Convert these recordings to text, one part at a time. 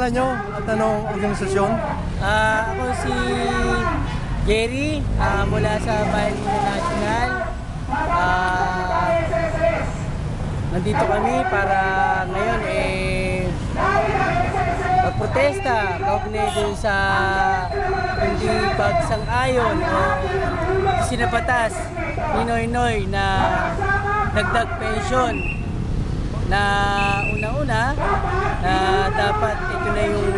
pangalan nyo at anong organisasyon? Ako si Jerry mula sa Bayan National. Nandito kami para ngayon magprotesta kaugnay dun sa hindi pagsang-ayon o sinabatas ni Noynoy na dagdag pensyon na una-una na dapat ito na yung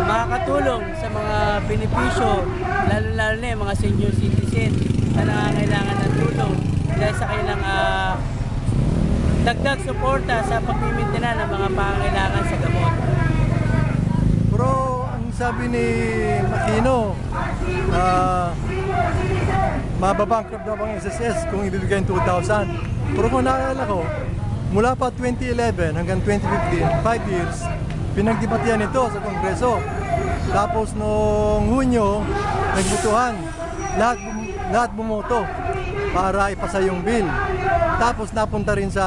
makakatulong sa mga benepisyo, lalo-lalo na yung mga senior citizen na nangangailangan ng tulong dahil sa kanilang dagdag suporta sa pagmimintana ng mga pangangailangan sa gamot. Pero ang sabi ni Aquino, mababankrupt daw ang SSS kung ibibigay yung 2,000. Pero kung naalala ko, mula pa 2011 hanggang 2015, 5 years, pinagdebatihan ito sa Kongreso. Tapos noong Hunyo, nagbutuhan. Lahat bumoto para ipasa yung bill. Tapos napunta rin sa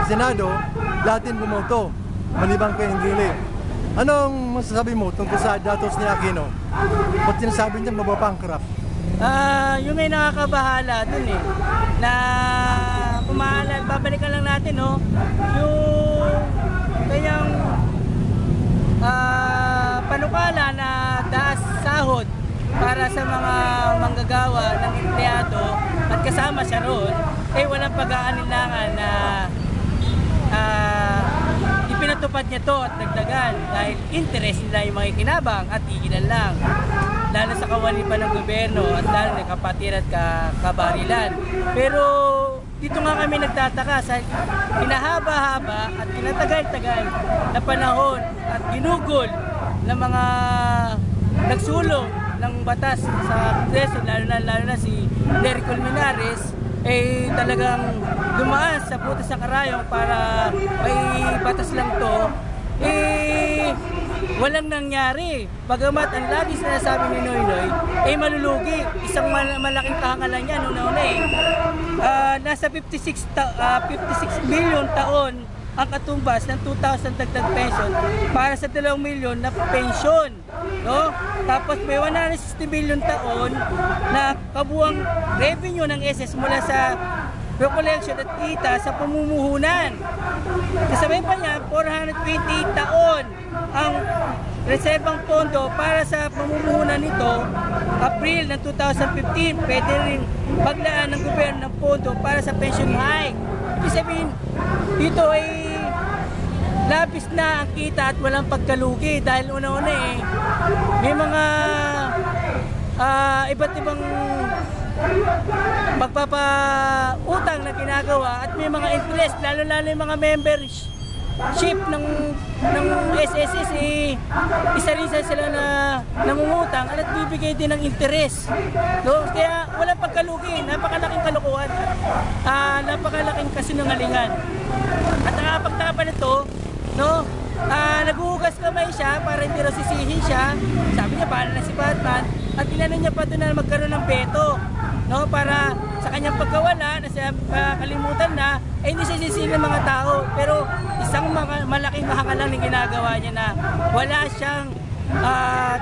Senado, lahat din bumoto, malibang kay Enrile. Anong masasabi mo tungkol sa datos ni Aquino? Ba't sinasabi niya mababankrupt? Yung may nakakabahala dun na kumaalala, babalikan lang natin yung kanyang panukala na daas sahod para sa mga manggagawa ng empleyado at kasama siya roon, walang pag-aanilangan na ipinatupad niya to at dagdagan dahil interest nila yung mga ikinabang at iilan lang. Lalo sa kawali pa ng gobyerno at lalo na kapatiran at kabarilan. Pero dito nga kami nagtataka sa hinahaba-haba at tinatagal-tagal na panahon at ginugol ng mga nagsulong ng batas sa Kongreso, lalo na si Derek Colmenares, talagang dumaan sa butas ng karayong para may batas lang to, walang nangyari. Bagamat ang lagi sinasabi ni Noynoy, malulugi. Isang malaking kahangalan niya noon nasa 56 million taon ang katumbas ng 2,000 dagdag pension para sa 2 milyon na pensyon. No? Tapos may 160 billion taon na kabuang revenue ng SS mula sa recollection at kita sa pamumuhunan. Kasabay pa niya, 428 taon ang reserbang pondo para sa pamumuhunan nito. April ng 2015, pwede rin paglaan ng gobyerno ng pondo para sa pension hike. Ibig sabihin, dito labis na ang kita at walang pagkalugi dahil una-una may mga iba't ibang magpapautang na ginagawa at may mga interest, lalo-lalo yung mga membership ng SSS, isa rin sila na nangungutang at bibigay din ng interest. No? Kaya walang pagkalugi, napakalaking kalokohan, napakalaking kasinungalingan. At nakapagtaka pa nito, naghuhugas kamay siya para hindi raw sisihin siya. Sabi niya, bahala na si Batman. At inano niya pa doon na magkaroon ng veto, para sa kanyang pagkawala na siya kalimutan na, hindi siya sisihin ng mga tao. Pero isang malaking kahangalan ng ginagawa niya na wala siyang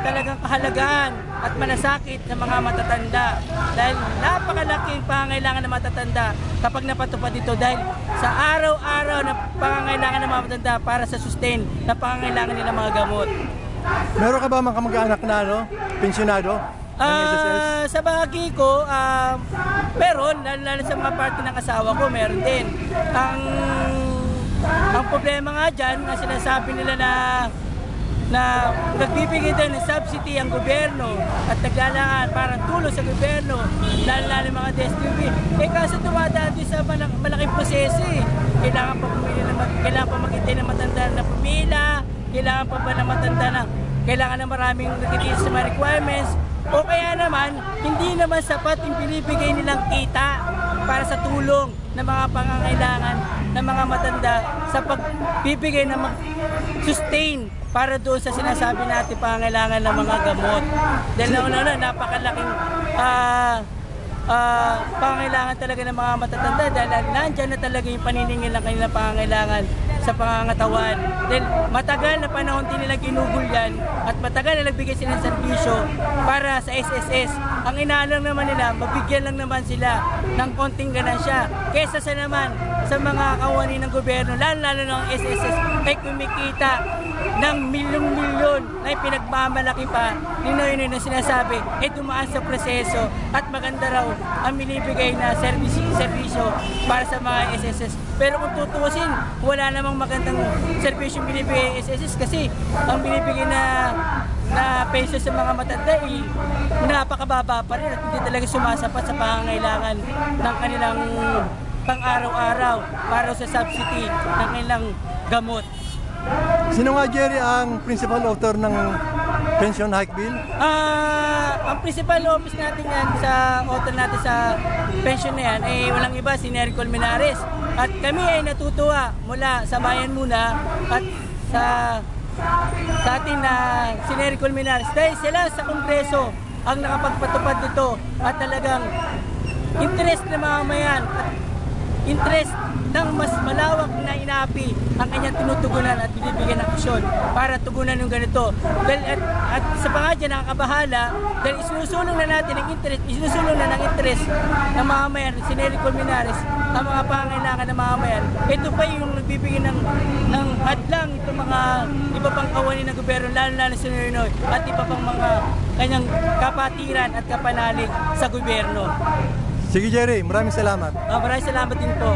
talagang kahalagahan at malasakit ng mga matatanda. Dahil napakalaking pangangailangan ng matatanda kapag napatupad ito dahil sa araw-araw na pangangailangan ng mga matatanda para sa sustain na pangangailangan nila mga gamot. Meron ka ba mga kamag-anak na pensyonado? Sa bahagi ko, meron, lalo sa mga parte ng asawa ko, meron din. Ang problema nga dyan, na sinasabi nila na nagbibigay din ng subsidy ang gobyerno at naglalaan parang tulong sa gobyerno, lalo ng mga DSWD. Kaso dumadaan din sa malaking proseso Kailangan pa maghintay ng matanda na pumila, kailangan pa ba na matanda na kailangan na maraming nagtitiis sa mga requirements, o kaya naman, hindi naman sapat yung binibigay nilang kita para sa tulong ng mga pangangailangan ng mga matanda sa pagbibigay ng sustain para doon sa sinasabi natin pangangailangan ng mga gamot. Dahil nauna napakalaking pangangailangan talaga ng mga matatanda dahil nandyan na talaga yung paniningil ng kanilang pangangailangan sa pangangatawan. Dahil matagal na panahon din nila ginugol yan at matagal na nagbigay sila ng serbisyo para sa SSS. Ang inaalang naman nila, mabigyan lang naman sila ng konting ganansya. Kesa sa naman sa mga kawani ng gobyerno, lalo ng SSS, ay kumikita ng milyong-milyon na pinagmamalaki pa ni Noynoy na sinasabi ay dumaan sa proseso at maganda raw ang binibigay na serbisyo para sa mga SSS. Pero kung tutuusin, wala namang magandang serbisyo binibigay SSS kasi ang binibigay na peso sa mga matanda ay napakababa pa rin at hindi talaga sumasapat sa pangangailangan ng kanilang pang-araw-araw para sa subsidy ng kanilang gamot. Sino nga, Jerry, ang principal author ng pension hike bill? Ang principal office natin yan sa author natin sa pension na yan ay walang iba, si Nery Colmenares. At kami ay natutuwa mula sa bayan muna at sa ating na si Nery Colmenares dahil sila sa Kongreso ang nakapagpatupad nito at talagang interest ng mga mamayan at interest ng mas malawak na inapi ang kanyang tinutugunan at binibigyan ng aksyon para tugunan yung ganito. Dahil at sa pangadya nakakabahala dahil isinusulong na natin ng interest ng mamamayan, si Nery Colmenares, ang mga pangangailangan ng mamamayan. Ito pa yung nagbibigay ng hadlang itong mga iba pang kawani ng gobyerno, lalo si Noynoy at iba pang mga kanyang kapatiran at kapanalig sa gobyerno. Sige, Jerry, maraming salamat. Maraming salamat din po.